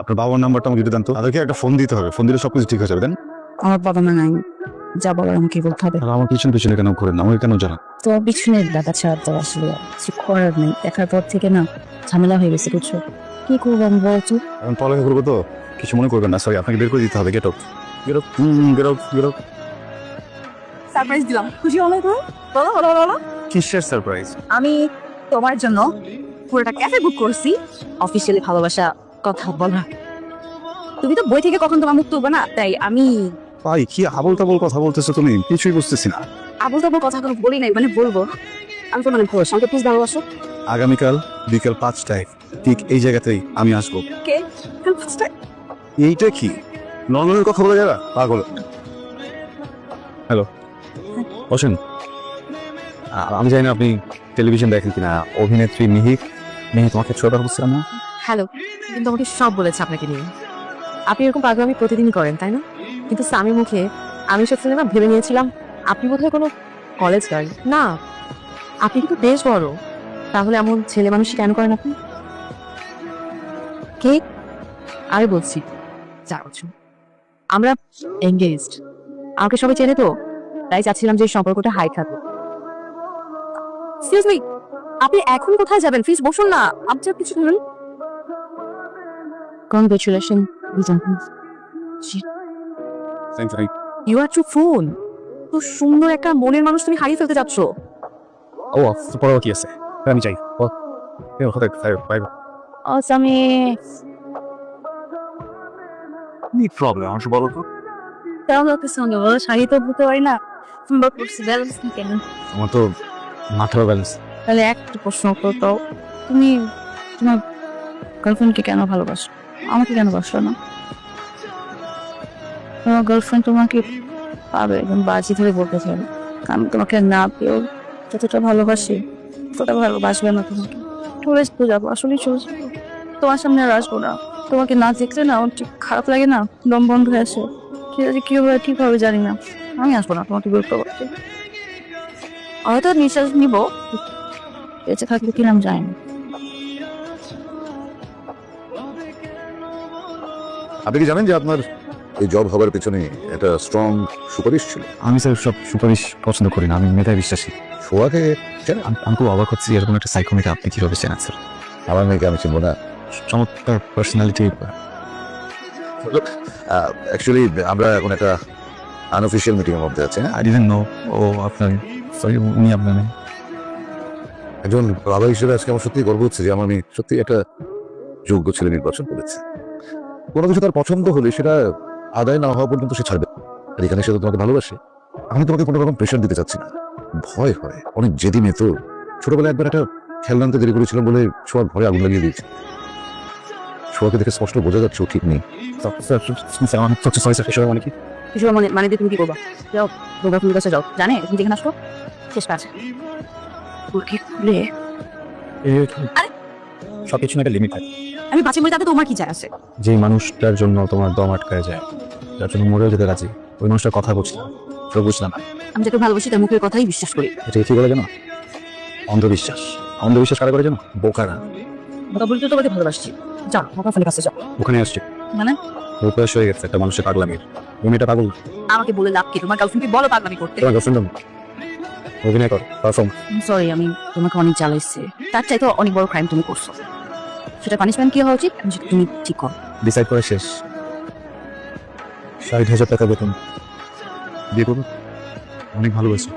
আপনার বাবার নাম্বারটা আমাকে দিতে দেন তো, তাদেরকে একটা ফোন দিতে হবে, ফোন দিলে সবকিছু ঠিক হয়ে যাবে। দেন। আমার বাবা মা নাই, যা বলার আমাকে বলতে হবে। আর আমার পিছনে পিছনে কেন ঘুরেন, আমাকে কেন জানান? তোমার পিছনে দাদা ছাড়া তো আসলে কিছু করার নেই। দেখার পর থেকে না ঝামেলা হয়ে গেছে, বুঝছো? কি করবো আমি বলছো? এখন পড়ালেখা করবো তো, কিছু মনে করবেন না। সরি, আপনাকে বের করে দিতে হবে। Get out, get out, get out, get out. Surprise দিলাম, খুশি হলে তো? বলো বলো বলো। কিসের সারপ্রাইজ? আমি তোমার জন্য পুরোটা ক্যাফে বুক করছি, অফিসিয়ালি ভালোবাসা কথা বলা। তুমি তো বই থেকে কখন তোমার মুখ তুলবে না, তাই আমি ভাই, কি আবল তাবল কথা বলতেছো তুমি? কিছুই বুঝতেছি না। আবল তাবল কথাগুলো বলি নাই, মানে বলবো। আমি তো মানে ভরসা, আমাকে প্লিজ ভালোবাসো। আগামীকাল বিকেল 5টায় ঠিক এই জায়গাতেই আমি আসবো। কে? এইটা কি নর্মালের কথা বলে যারা পাগল? হ্যালো, বসেন। আমি জানি না আপনি টেলিভিশন দেখেন কিনা। অভিনেত্রী মিহি তোমাকে ছোটবার বুঝছিলাম না। হ্যালো, কিন্তু আমাকে সব বলেছে আপনাকে নিয়ে। আপনি এরকম পাগলামি প্রতিদিনই করেন, তাই না? কিন্তু স্বামীর মুখে আমি সব শুনে না ভেবে নিয়েছিলাম আপনি বোধহয় কোনো কলেজ গার্ল না। আপনি কিন্তু বেশ বড়, তাহলে এমন ছেলে মানুষ কেন করেন আপনি? কে? আমি বলছি 4 বছর আমরা এঙ্গেজড। আমাকে সবাই চেনে তো, তাই চাচ্ছিলাম যে এই সম্পর্কটা হাই থাকবে। এক্সকিউজ মি, আপনি এখন কোথায় যাবেন? প্লিজ বসুন না, আপনি কিছু বলুন। Congratulation. You are to phone. তো সুন্দর একটা মনের মানুষ তুমি হারিয়ে ফেলতে যাচ্ছ। ও পড়া কি আছে? আমি চাই আমি কি প্রবলেম আমার বলো তো? তেমন একটা সঙ্গে বলো, শাড়ি তো বুঝতে পারি না, সুন্দর করছি, ব্যালেন্স কি কেন? আমার তো মাথার ব্যালেন্স। তাহলে একটা প্রশ্ন করতো, তুমি তোমার গার্লফ্রেন্ডকে কেন ভালোবাসো, আমাকে কেন বাসো না? তোমার গার্লফ্রেন্ড তোমাকে পাবে এবং বাজি ধরে বলতে চাইবে আমি তোমাকে না পেয়েও যতটা ভালোবাসি ততটা ভালোবাসবে না তোমাকে। চলে যাবো, আসলেই চলে যাবো, তোমার সামনে আর আসবো না। তোমাকে না দেখলে না আমার ঠিক খারাপ লাগে না, দম বন্ধ হয়ে আসে। ঠিক আছে, কি হবে ঠিক হবে জানি না, আমি আসবো না তোমাকে বিরক্ত করতে। হয়তো নিঃশ্বাস নিবো, বেঁচে থাকলে কিনা আমি জানি না। আপনি কি জানেন যে আপনার এই জব হবার পেছনে একটা স্ট্রং সুপারিশ ছিল? আমি স্যার সব সুপারিশ পছন্দ করি না, আমি মেধায় বিশ্বাসী। সোয়াকে চেনেন? আমি খুব অবাক হচ্ছি, এরকম একটা সাইকোমেকে আপনি কিভাবে চেনেন স্যার? আমার মেয়েকে আমি চিনবো না। চমৎকার পার্সোনালিটি। অ্যাকচুয়ালি আমরা এখন একটা আনঅফিসিয়াল মিটিং এর মধ্যে আছি। হ্যাঁ, আই ডিডন্ট নো ও আপনার, সরি উনি আপনার নেই। একজন বাবা হিসেবে আজকে আমার সত্যি গর্ব হচ্ছে যে আমার মেয়ে সত্যি একটা যোগ্য ছেলে নির্বাচন করেছে। কোনো কিছু তার পছন্দ হলে সেটা আদায় না হওয়া পর্যন্ত সে ছাড়বে। আর এখানে সে তো তোমাকে ভালোবাসে। আমি তোমাকে কোনো রকম প্রেশার দিতে চাচ্ছি না। ভয় হয়, অনেক জেদি মেয়ে তো। ছোটবেলায় একবার একটা খেলনা আনতে দেরি করেছিলাম বলে ছোঁয়ার ভয়ে আগুন লাগিয়ে দিয়েছে। ছোঁয়াকে দেখে স্পষ্ট বোঝা যাচ্ছে ও ঠিক নেই। স্যার আমি সরি স্যার, এসব মানে কি? কিছু মানে দিয়ে তুমি কি করবা? যাও, রোগাফুলের কাছে যাও, জানে তুমি যেখানে আসতো শেষ কাজ মুরগি খুলে। আরে! সব কিছু একটা লিমিট থাকে। আমি বাঁচি মরে তাতে তোমার কি যায় আছে? যেই মানুষটার জন্য তোমার দম আটকায় যায়, যার জন্য মরেও যেতে রাজি, ওই মানুষটার কথা বুঝলাম, তো বুঝলাম না। আমি যাকে ভালোবাসি তার মুখের কথাই বিশ্বাস করি। এটা কি বলে জানো? অন্ধবিশ্বাস। অন্ধবিশ্বাস কারা করে জানো? বোকারা। কথা বলতে তোমাকে ভালোবাসছি, যাও রোগাফুলের কাছে যাও। ওখানে আসছে, মানে অভ্যাস হয়ে গেছে একটা মানুষের পাগলামির। ওই মেয়েটা পাগল। আমাকে বলে লাভ কি? তোমার গার্লফ্রেন্ডকে বলো পাগলামি করতে। তোমার গার্লফ্রেন্ড অভিনয় কর, পারফর্ম। সরি, আমি তোমাকে অনেক জ্বালাইছি, তার চাইতে অনেক বড় ক্রাইম তুমি করছো। সেটা পানিশমেন্ট কি হওয়া উচিত সেটা তুমি ঠিক করো। ডিসাইড করে শেষ। 60,000 টাকা বেতন দিয়ে করবো। অনেক ভালোবাসি।